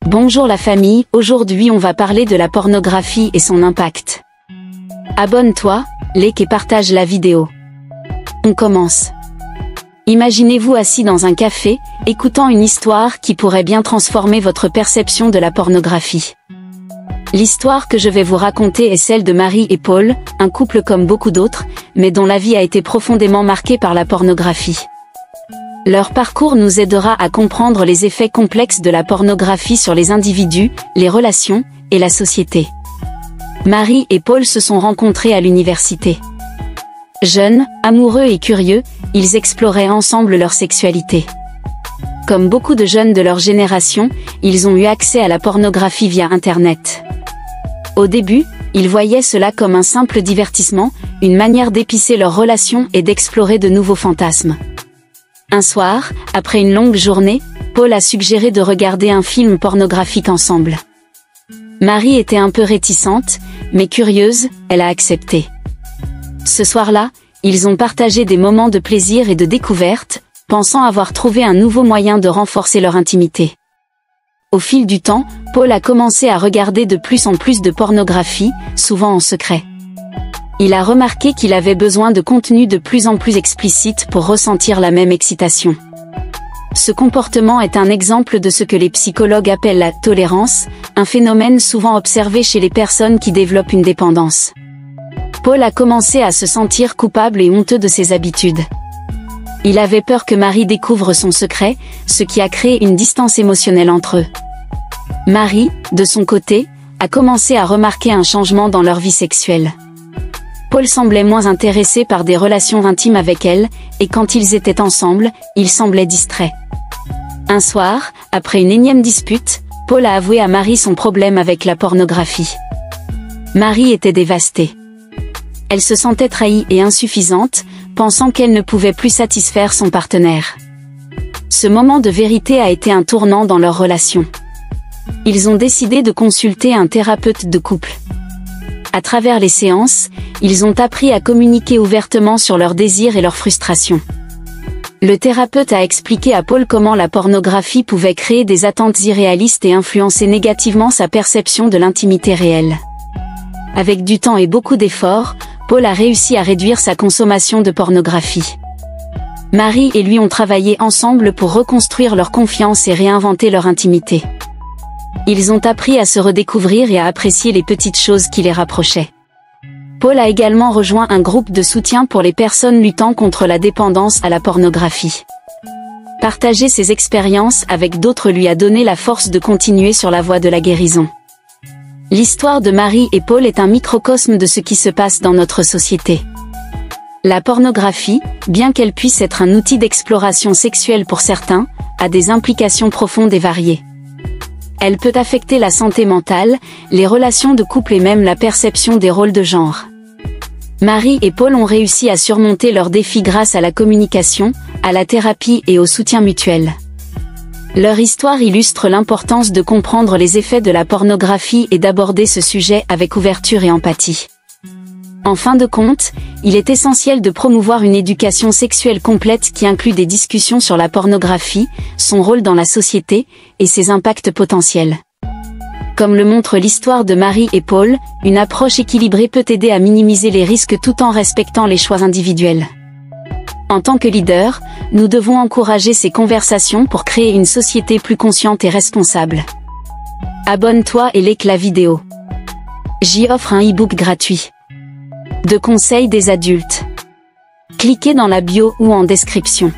Bonjour la famille, aujourd'hui on va parler de la pornographie et son impact. Abonne-toi, like et partage la vidéo. On commence. Imaginez-vous assis dans un café, écoutant une histoire qui pourrait bien transformer votre perception de la pornographie. L'histoire que je vais vous raconter est celle de Marie et Paul, un couple comme beaucoup d'autres, mais dont la vie a été profondément marquée par la pornographie. Leur parcours nous aidera à comprendre les effets complexes de la pornographie sur les individus, les relations, et la société. Marie et Paul se sont rencontrés à l'université. Jeunes, amoureux et curieux, ils exploraient ensemble leur sexualité. Comme beaucoup de jeunes de leur génération, ils ont eu accès à la pornographie via Internet. Au début, ils voyaient cela comme un simple divertissement, une manière d'épicer leur relation et d'explorer de nouveaux fantasmes. Un soir, après une longue journée, Paul a suggéré de regarder un film pornographique ensemble. Marie était un peu réticente, mais curieuse, elle a accepté. Ce soir-là, ils ont partagé des moments de plaisir et de découverte, pensant avoir trouvé un nouveau moyen de renforcer leur intimité. Au fil du temps, Paul a commencé à regarder de plus en plus de pornographie, souvent en secret. Il a remarqué qu'il avait besoin de contenu de plus en plus explicite pour ressentir la même excitation. Ce comportement est un exemple de ce que les psychologues appellent la tolérance, un phénomène souvent observé chez les personnes qui développent une dépendance. Paul a commencé à se sentir coupable et honteux de ses habitudes. Il avait peur que Marie découvre son secret, ce qui a créé une distance émotionnelle entre eux. Marie, de son côté, a commencé à remarquer un changement dans leur vie sexuelle. Paul semblait moins intéressé par des relations intimes avec elle, et quand ils étaient ensemble, il semblait distrait. Un soir, après une énième dispute, Paul a avoué à Marie son problème avec la pornographie. Marie était dévastée. Elle se sentait trahie et insuffisante, pensant qu'elle ne pouvait plus satisfaire son partenaire. Ce moment de vérité a été un tournant dans leur relation. Ils ont décidé de consulter un thérapeute de couple. À travers les séances, ils ont appris à communiquer ouvertement sur leurs désirs et leurs frustrations. Le thérapeute a expliqué à Paul comment la pornographie pouvait créer des attentes irréalistes et influencer négativement sa perception de l'intimité réelle. Avec du temps et beaucoup d'efforts, Paul a réussi à réduire sa consommation de pornographie. Marie et lui ont travaillé ensemble pour reconstruire leur confiance et réinventer leur intimité. Ils ont appris à se redécouvrir et à apprécier les petites choses qui les rapprochaient. Paul a également rejoint un groupe de soutien pour les personnes luttant contre la dépendance à la pornographie. Partager ses expériences avec d'autres lui a donné la force de continuer sur la voie de la guérison. L'histoire de Marie et Paul est un microcosme de ce qui se passe dans notre société. La pornographie, bien qu'elle puisse être un outil d'exploration sexuelle pour certains, a des implications profondes et variées. Elle peut affecter la santé mentale, les relations de couple et même la perception des rôles de genre. Marie et Paul ont réussi à surmonter leurs défis grâce à la communication, à la thérapie et au soutien mutuel. Leur histoire illustre l'importance de comprendre les effets de la pornographie et d'aborder ce sujet avec ouverture et empathie. En fin de compte, il est essentiel de promouvoir une éducation sexuelle complète qui inclut des discussions sur la pornographie, son rôle dans la société, et ses impacts potentiels. Comme le montre l'histoire de Marie et Paul, une approche équilibrée peut aider à minimiser les risques tout en respectant les choix individuels. En tant que leader, nous devons encourager ces conversations pour créer une société plus consciente et responsable. Abonne-toi et like la vidéo. J'y offre un e-book gratuit. De conseils des adultes. Cliquez dans la bio ou en description.